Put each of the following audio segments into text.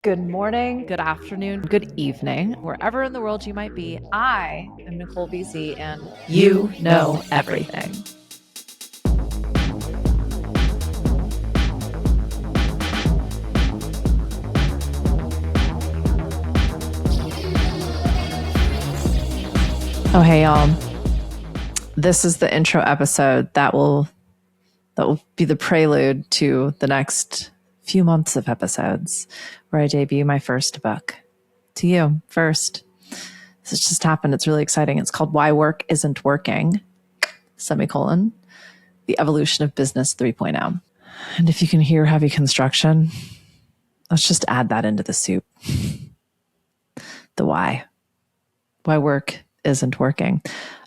Good morning, good afternoon, good evening, wherever in the world you might be. I am Nicole BC, and you know everything. Oh, hey, y'all. This is the intro episode that will be the prelude to the next few months of episodes where I debut my first book to you first. This has just happened. It's really exciting. It's called Why Work Isn't Working, semicolon, the evolution of business 3.0. And if you can hear heavy construction, let's just add that into the soup. The why work isn't working.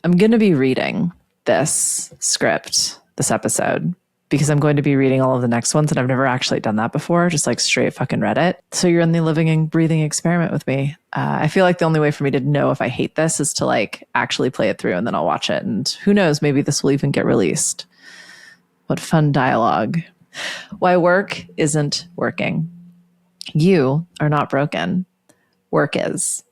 I'm going to be reading this script, this episode, because I'm going to be reading all of the next ones, and I've never actually done that before, just like straight fucking read it. So you're in the living and breathing experiment with me. I feel like the only way for me to know if I hate this is to like actually play it through, and then I'll watch it. And who knows, maybe this will even get released. What fun dialogue. Why work isn't working. You are not broken. Work is.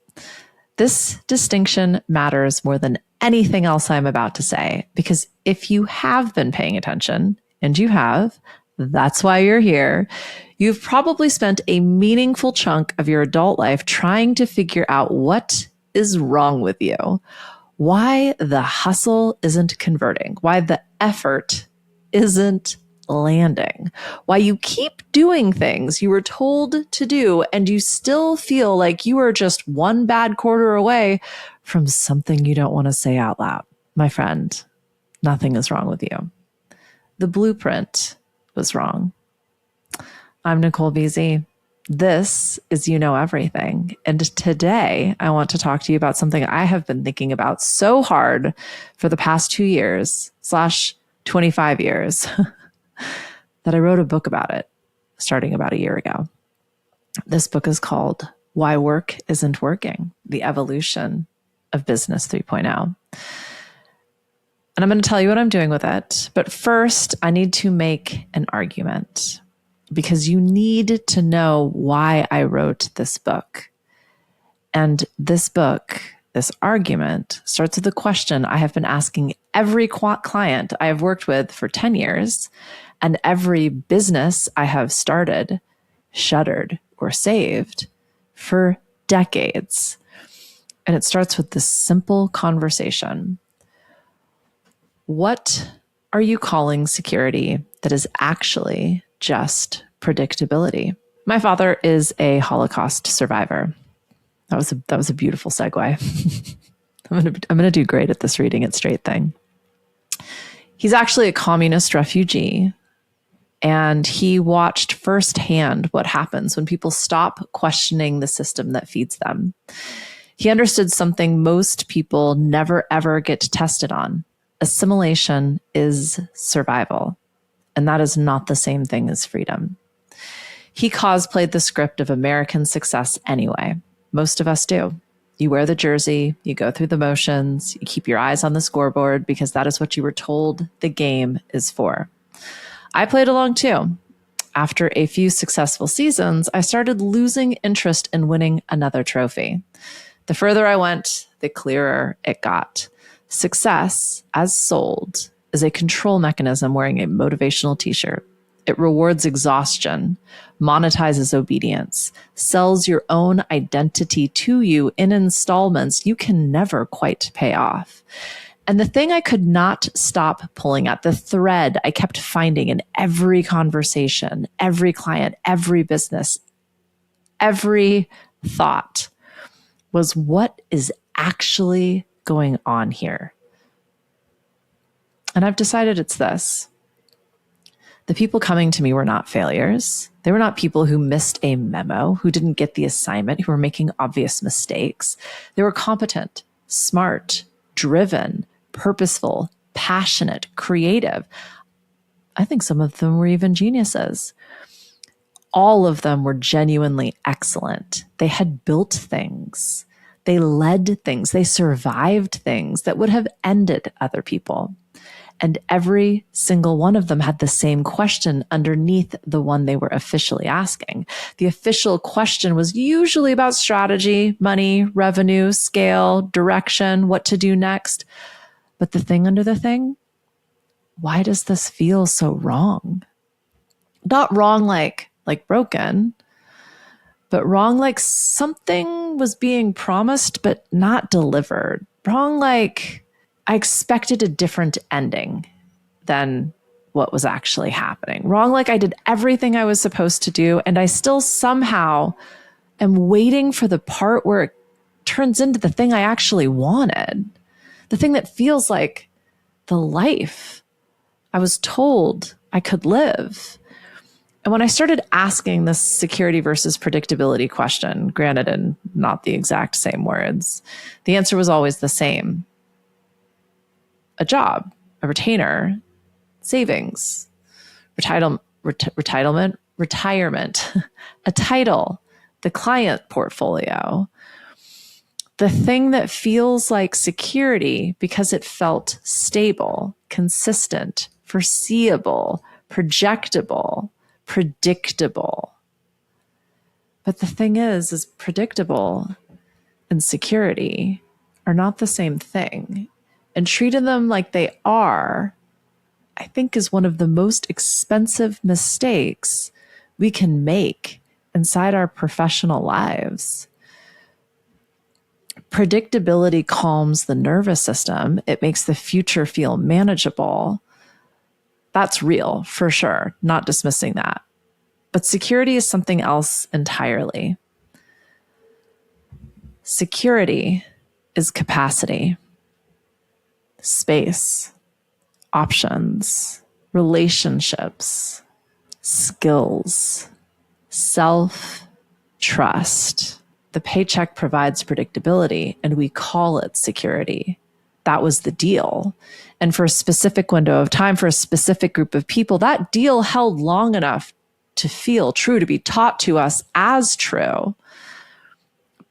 This distinction matters more than anything else I'm about to say, because if you have been paying attention, and you have, that's why you're here, you've probably spent a meaningful chunk of your adult life trying to figure out what is wrong with you, why the hustle isn't converting, why the effort isn't landing, why you keep doing things you were told to do and you still feel like you are just one bad quarter away from something you don't want to say out loud. My friend, nothing is wrong with you. The blueprint was wrong. I'm Nicole BZ. This is You Know Everything. And today I want to talk to you about something I have been thinking about so hard for the past 2 years / 25 years that I wrote a book about it starting about a year ago. This book is called Why Work Isn't Working, the Evolution of Business 3.0. And I'm going to tell you what I'm doing with it. But first, I need to make an argument because you need to know why I wrote this book. And this book, this argument, starts with a question I have been asking every client I have worked with for 10 years and every business I have started, shuttered, or saved for decades. And it starts with this simple conversation. What are you calling security that is actually just predictability? My father is a Holocaust survivor. That was a beautiful segue. I'm gonna do great at this reading it straight thing. He's actually a communist refugee, and he watched firsthand what happens when people stop questioning the system that feeds them. He understood something most people never ever get tested on. Assimilation is survival, and that is not the same thing as freedom. He cosplayed the script of American success anyway. Most of us do. You wear the jersey, you go through the motions, you keep your eyes on the scoreboard because that is what you were told the game is for. I played along too. After a few successful seasons, I started losing interest in winning another trophy. The further I went, the clearer it got. Success, as sold, is a control mechanism wearing a motivational t-shirt. It rewards exhaustion, monetizes obedience, sells your own identity to you in installments you can never quite pay off. And the thing I could not stop pulling at, the thread I kept finding in every conversation, every client, every business, every thought, was what is actually going on here. And I've decided it's this. The people coming to me were not failures. They were not people who missed a memo, who didn't get the assignment, who were making obvious mistakes. They were competent, smart, driven, purposeful, passionate, creative. I think some of them were even geniuses. All of them were genuinely excellent. They had built things. They led things. They survived things that would have ended other people. And every single one of them had the same question underneath the one they were officially asking. The official question was usually about strategy, money, revenue, scale, direction, what to do next. But the thing under the thing, why does this feel so wrong? Not wrong like broken, but wrong like something was being promised but not delivered. Wrong like I expected a different ending than what was actually happening. Wrong like I did everything I was supposed to do, and I still somehow am waiting for the part where it turns into the thing I actually wanted. The thing that feels like the life I was told I could live. And when I started asking this security versus predictability question, granted in not the exact same words, the answer was always the same. A job, a retainer, savings, retirement, a title, the client portfolio. The thing that feels like security because it felt stable, consistent, foreseeable, projectable, predictable. But the thing is predictable and security are not the same thing. And treating them like they are, I think, is one of the most expensive mistakes we can make inside our professional lives. Predictability calms the nervous system. It makes the future feel manageable. That's real, for sure, not dismissing that. But security is something else entirely. Security is capacity, space, options, relationships, skills, self-trust. The paycheck provides predictability, and we call it security. That was the deal. And for a specific window of time, for a specific group of people, that deal held long enough to feel true, to be taught to us as true.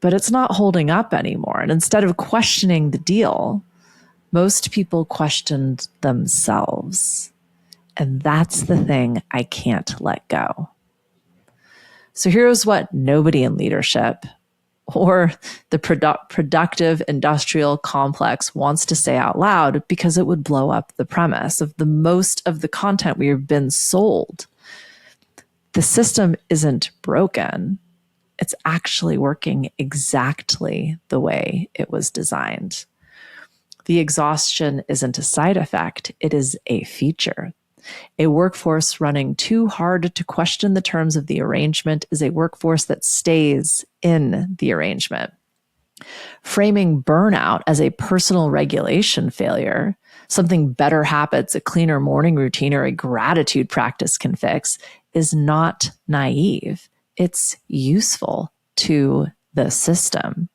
But it's not holding up anymore. And instead of questioning the deal, most people questioned themselves. And that's the thing I can't let go. So here's what nobody in leadership or the productive industrial complex wants to say out loud, because it would blow up the premise of the most of the content we have been sold. The system isn't broken. It's actually working exactly the way it was designed. The exhaustion isn't a side effect. It is a feature. A workforce running too hard to question the terms of the arrangement is a workforce that stays in the arrangement. Framing burnout as a personal regulation failure, something better habits, a cleaner morning routine, or a gratitude practice can fix, is not naive. It's useful to the system.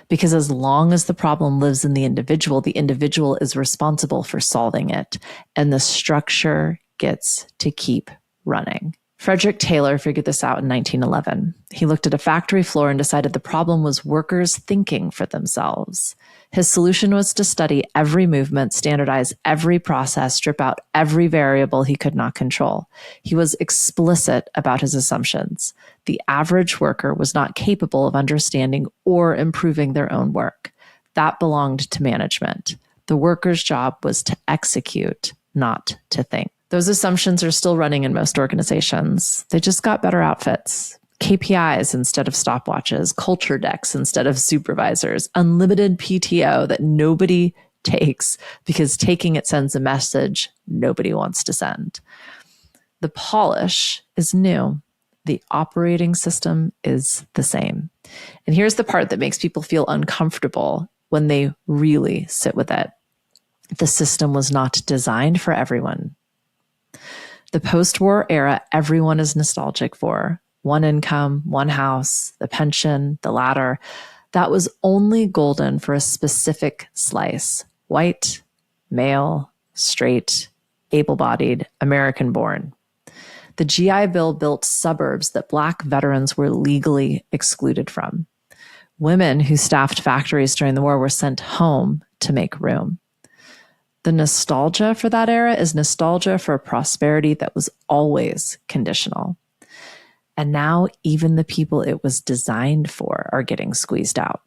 Because as long as the problem lives in the individual is responsible for solving it, and the structure gets to keep running. Frederick Taylor figured this out in 1911. He looked at a factory floor and decided the problem was workers thinking for themselves. His solution was to study every movement, standardize every process, strip out every variable he could not control. He was explicit about his assumptions. The average worker was not capable of understanding or improving their own work. That belonged to management. The worker's job was to execute, not to think. Those assumptions are still running in most organizations. They just got better outfits. KPIs instead of stopwatches, culture decks instead of supervisors, unlimited PTO that nobody takes because taking it sends a message nobody wants to send. The polish is new. The operating system is the same. And here's the part that makes people feel uncomfortable when they really sit with it. The system was not designed for everyone. The post-war era, everyone is nostalgic for. One income, one house, the pension, the ladder. That was only golden for a specific slice. White, male, straight, able-bodied, American-born. The GI Bill built suburbs that Black veterans were legally excluded from. Women who staffed factories during the war were sent home to make room. The nostalgia for that era is nostalgia for a prosperity that was always conditional. And now even the people it was designed for are getting squeezed out.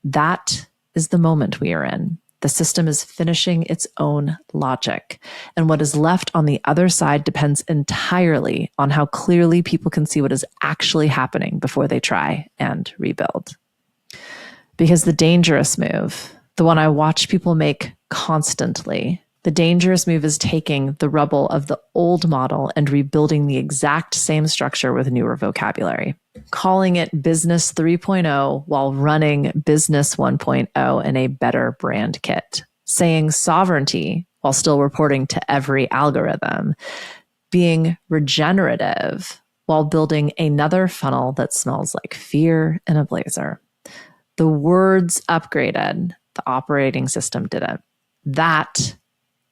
That is the moment we are in. The system is finishing its own logic. And what is left on the other side depends entirely on how clearly people can see what is actually happening before they try and rebuild. Because the dangerous move, the one I watch people make constantly, the dangerous move is taking the rubble of the old model and rebuilding the exact same structure with newer vocabulary, calling it Business 3.0 while running Business 1.0 in a better brand kit, saying sovereignty while still reporting to every algorithm, being regenerative while building another funnel that smells like fear in a blazer. The words upgraded, the operating system didn't. That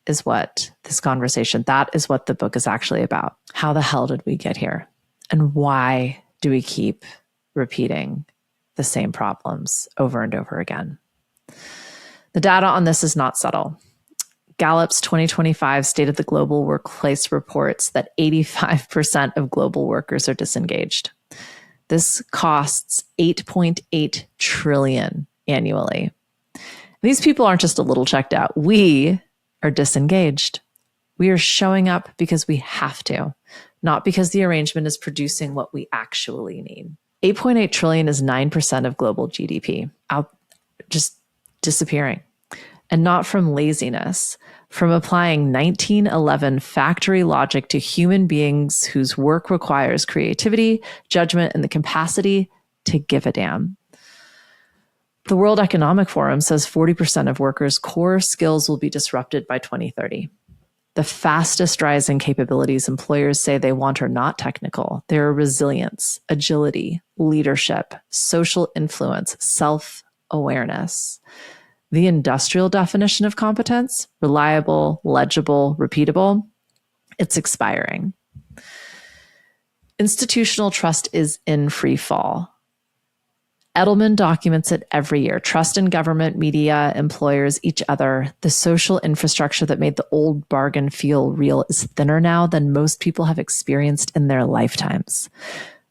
is what this conversation, that is what the book is actually about. How the hell did we get here? And why do we keep repeating the same problems over and over again? The data on this is not subtle. Gallup's 2025 State of the Global Workplace reports that 85% of global workers are disengaged. This costs $8.8 trillion annually. These people aren't just a little checked out. We are disengaged. We are showing up because we have to, not because the arrangement is producing what we actually need. 8.8 trillion is 9% of global GDP, out just disappearing. And not from laziness, from applying 1911 factory logic to human beings whose work requires creativity, judgment, and the capacity to give a damn. The World Economic Forum says 40% of workers' core skills will be disrupted by 2030. The fastest rising capabilities employers say they want are not technical. They are resilience, agility, leadership, social influence, self-awareness. The industrial definition of competence, reliable, legible, repeatable, it's expiring. Institutional trust is in free fall. Edelman documents it every year. Trust in government, media, employers, each other. The social infrastructure that made the old bargain feel real is thinner now than most people have experienced in their lifetimes.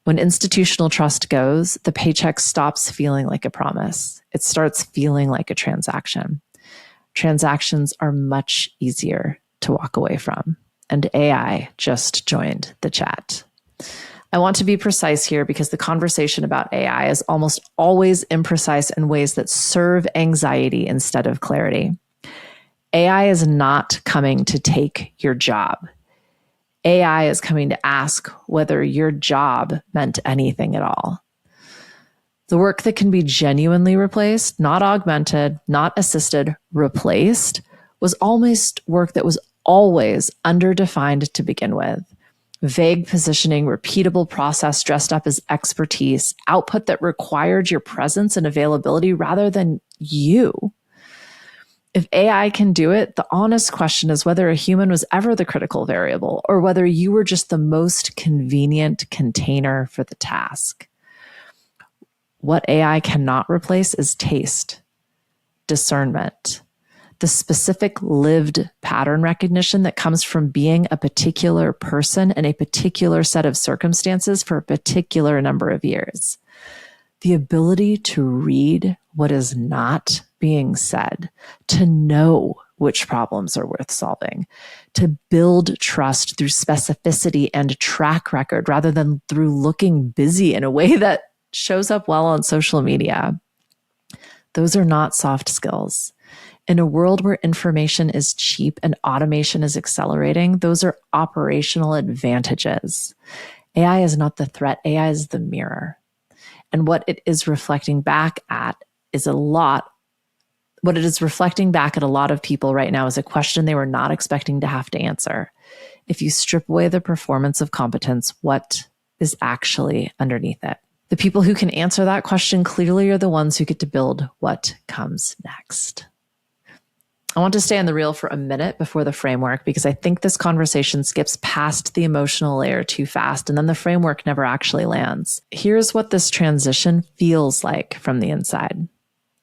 When institutional trust goes, the paycheck stops feeling like a promise. It starts feeling like a transaction. Transactions are much easier to walk away from. And AI just joined the chat. I want to be precise here because the conversation about AI is almost always imprecise in ways that serve anxiety instead of clarity. AI is not coming to take your job. AI is coming to ask whether your job meant anything at all. The work that can be genuinely replaced, not augmented, not assisted, replaced, was almost work that was always underdefined to begin with. Vague positioning, repeatable process dressed up as expertise, output that required your presence and availability rather than you. If AI can do it, the honest question is whether a human was ever the critical variable or whether you were just the most convenient container for the task. What AI cannot replace is taste, discernment, the specific lived pattern recognition that comes from being a particular person in a particular set of circumstances for a particular number of years. The ability to read what is not being said, to know which problems are worth solving, to build trust through specificity and track record rather than through looking busy in a way that shows up well on social media. Those are not soft skills. In a world where information is cheap and automation is accelerating, those are operational advantages. AI is not the threat. AI is the mirror. And what it is reflecting back at is a lot of people right now is a question they were not expecting to have to answer. If you strip away the performance of competence, what is actually underneath it? The people who can answer that question clearly are the ones who get to build what comes next. I want to stay on the reel for a minute before the framework because I think this conversation skips past the emotional layer too fast and then the framework never actually lands. Here's what this transition feels like from the inside.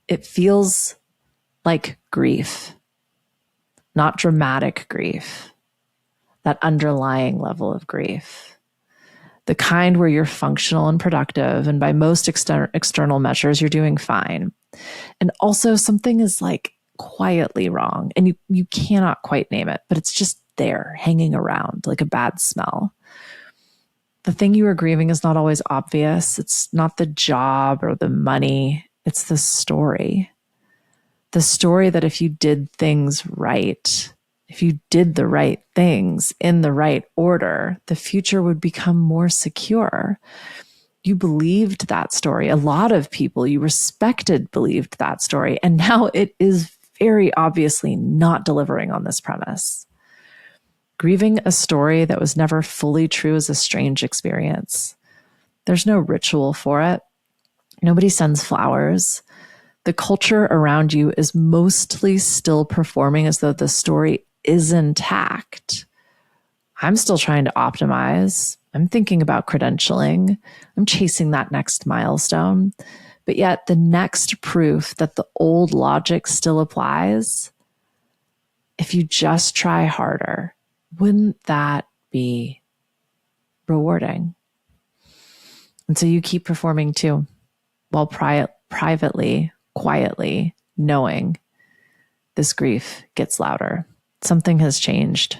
It feels like grief. not dramatic grief, that underlying level of grief. The kind where you're functional and productive, and by most external measures, you're doing fine. And also something is like quietly wrong, and you cannot quite name it, but it's just there, hanging around like a bad smell. The thing you are grieving is not always obvious. It's not the job or the money. It's the story. The story that if you did things right, if you did the right things in the right order, the future would become more secure. You believed that story. A lot of people you respected believed that story. And now it is very obviously not delivering on this premise. Grieving a story that was never fully true is a strange experience. There's no ritual for it. Nobody sends flowers. The culture around you is mostly still performing as though the story is intact. I'm still trying to optimize. I'm thinking about credentialing. I'm chasing that next milestone. But yet the next proof that the old logic still applies, if you just try harder, wouldn't that be rewarding? And so you keep performing too, while privately, quietly knowing this grief gets louder. Something has changed.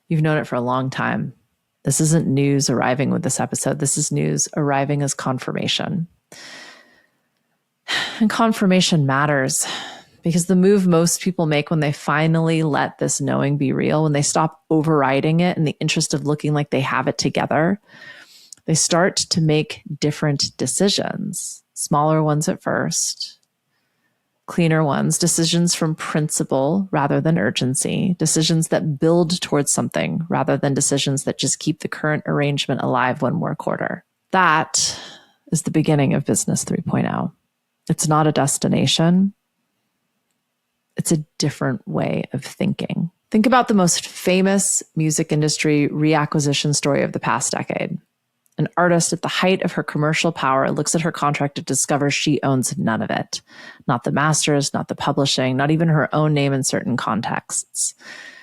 You've known it for a long time. This isn't news arriving with this episode. This is news arriving as confirmation. And confirmation matters because the move most people make when they finally let this knowing be real, when they stop overriding it in the interest of looking like they have it together, they start to make different decisions, smaller ones at first, cleaner ones, decisions from principle rather than urgency, decisions that build towards something rather than decisions that just keep the current arrangement alive one more quarter. That is the beginning of Business 3.0. It's not a destination. It's a different way of thinking. Think about the most famous music industry reacquisition story of the past decade. An artist at the height of her commercial power looks at her contract and discovers she owns none of it. Not the masters, not the publishing, not even her own name in certain contexts.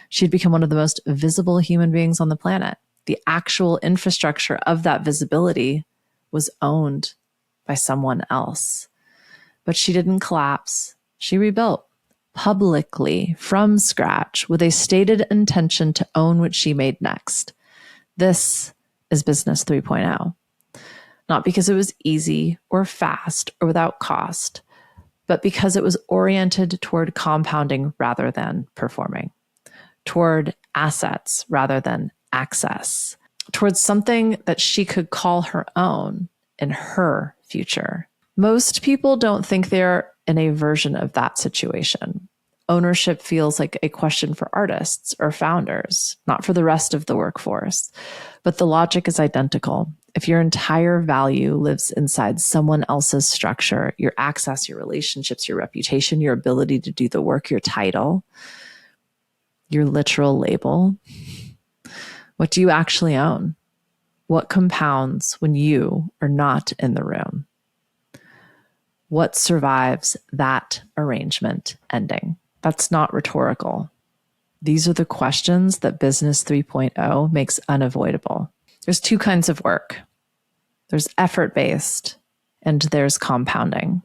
She'd become one of the most visible human beings on the planet. The actual infrastructure of that visibility was owned by someone else. But she didn't collapse. She rebuilt publicly from scratch with a stated intention to own what she made next. This is Business 3.0. Not because it was easy or fast or without cost, but because it was oriented toward compounding rather than performing, toward assets rather than access, towards something that she could call her own in her future. Most people don't think they're in a version of that situation. Ownership feels like a question for artists or founders, not for the rest of the workforce. But the logic is identical. If your entire value lives inside someone else's structure, your access, your relationships, your reputation, your ability to do the work, your title, your literal label, what do you actually own? What compounds when you are not in the room? What survives that arrangement ending? That's not rhetorical. These are the questions that Business 3.0 makes unavoidable. There's two kinds of work. There's effort-based and there's compounding.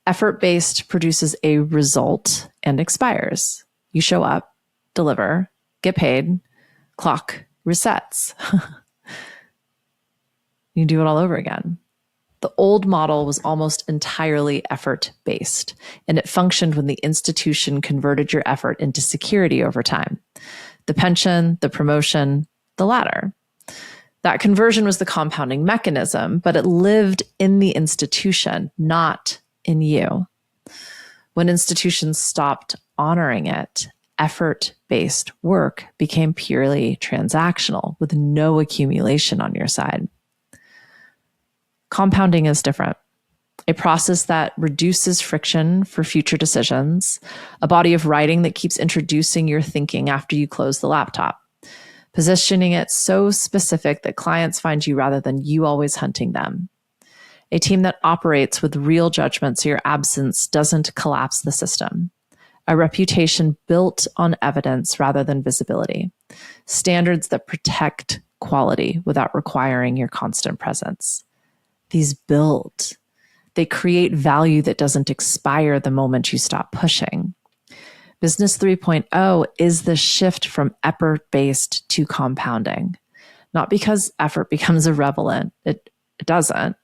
Effort-based produces a result and expires. You show up, deliver, get paid, clock resets. You do it all over again. The old model was almost entirely effort-based, and it functioned when the institution converted your effort into security over time. The pension, the promotion, the ladder. That conversion was the compounding mechanism, but it lived in the institution, not in you. When institutions stopped honoring it, effort-based work became purely transactional with no accumulation on your side. Compounding is different. A process that reduces friction for future decisions, a body of writing that keeps introducing your thinking after you close the laptop, positioning it so specific that clients find you rather than you always hunting them. A team that operates with real judgment so your absence doesn't collapse the system. a reputation built on evidence rather than visibility, standards that protect quality without requiring your constant presence. These build. They create value that doesn't expire the moment you stop pushing. Business 3.0 is the shift from effort-based to compounding. Not because effort becomes irrelevant, it doesn't,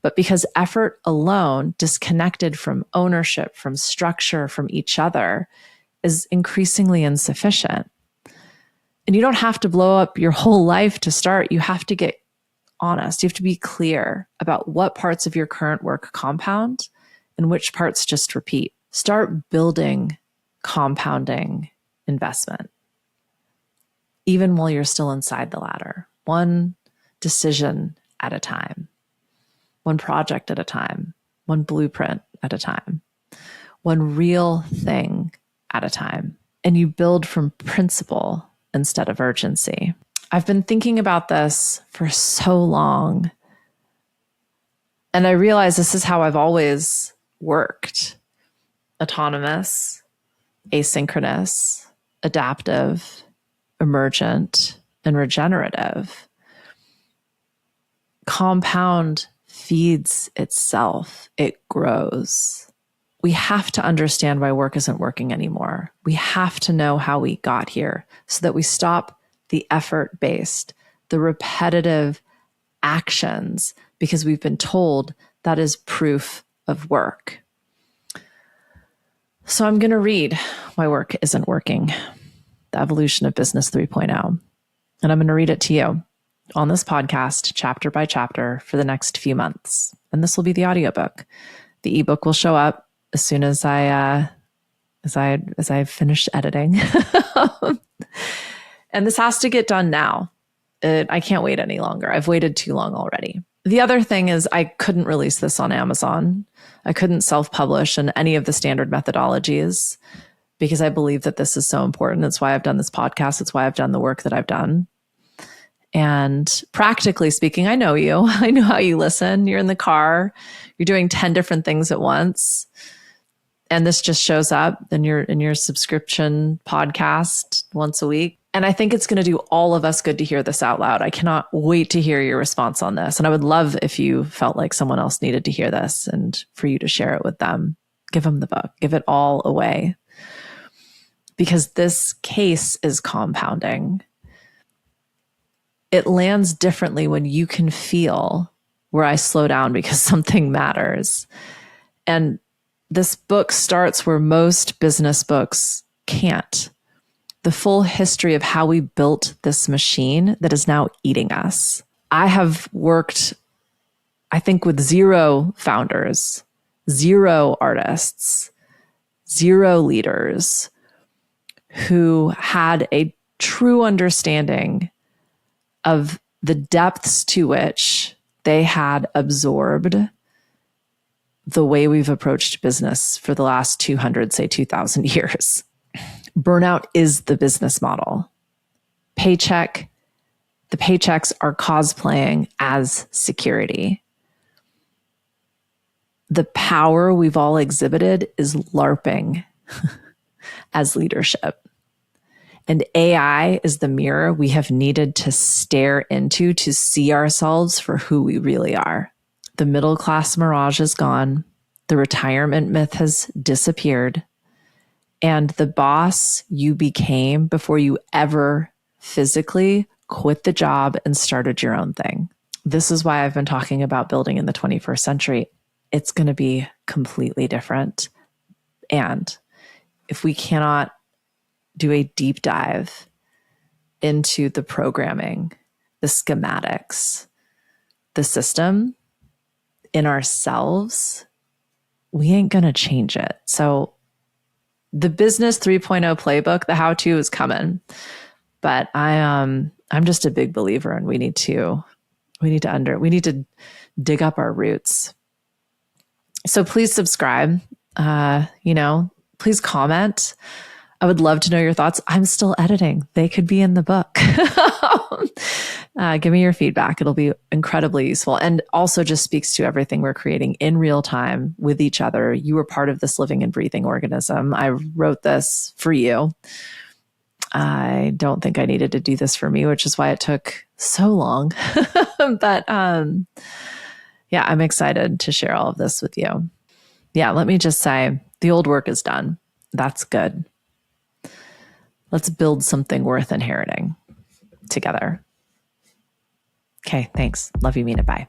but because effort alone, disconnected from ownership, from structure, from each other, is increasingly insufficient. And you don't have to blow up your whole life to start. You have to get honest. You have to be clear about what parts of your current work compound and which parts just repeat. Start building compounding investment, even while you're still inside the ladder, one decision at a time, one project at a time, one blueprint at a time, one real thing at a time. And you build from principle instead of urgency. I've been thinking about this for so long, and I realize this is how I've always worked: autonomous, asynchronous, adaptive, emergent, and regenerative. Compound feeds itself. It grows. We have to understand why work isn't working anymore. We have to know how we got here so that we stop the effort-based, the repetitive actions, because we've been told that is proof of work. So I'm going to read why work isn't working, the evolution of Business 3.0. And I'm going to read it to you on this podcast, chapter by chapter, for the next few months. And this will be the audiobook. The ebook will show up as soon as I finish editing. And this has to get done now. I can't wait any longer. I've waited too long already. The other thing is I couldn't release this on Amazon. I couldn't self-publish in any of the standard methodologies because I believe that this is so important. It's why I've done this podcast. It's why I've done the work that I've done. And practically speaking, I know you. I know how you listen. You're in the car. You're doing 10 different things at once. And this just shows up in your subscription podcast once a week. And I think it's going to do all of us good to hear this out loud. I cannot wait to hear your response on this. And I would love if you felt like someone else needed to hear this and for you to share it with them. Give them the book. Give it all away. Because this case is compounding. It lands differently when you can feel where I slow down because something matters. And this book starts where most business books can't. The full history of how we built this machine that is now eating us. I have worked, I think, with 0 founders, 0 artists, 0 leaders who had a true understanding of the depths to which they had absorbed the way we've approached business for the last 200, say 2,000 years. Burnout is the business model. The paychecks are cosplaying as security. The power we've all exhibited is LARPing as leadership. And AI is the mirror we have needed to stare into to see ourselves for who we really are. The middle class mirage is gone. The retirement myth has disappeared. And the boss you became before you ever physically quit the job and started your own thing. This is why I've been talking about building in the 21st century. It's going to be completely different. And if we cannot do a deep dive into the programming, the schematics, the system in ourselves, we ain't going to change it. So the Business 3.0 playbook, the how-to is coming, but I'm just a big believer, and we need to dig up our roots. So please subscribe, please comment. I would love to know your thoughts. I'm still editing. They could be in the book. Give me your feedback. It'll be incredibly useful. And also just speaks to everything we're creating in real time with each other. You were part of this living and breathing organism. I wrote this for you. I don't think I needed to do this for me, which is why it took so long. But yeah, I'm excited to share all of this with you. Yeah, let me just say the old work is done. That's good. Let's build something worth inheriting together. Okay, thanks. Love you, mean it. Bye.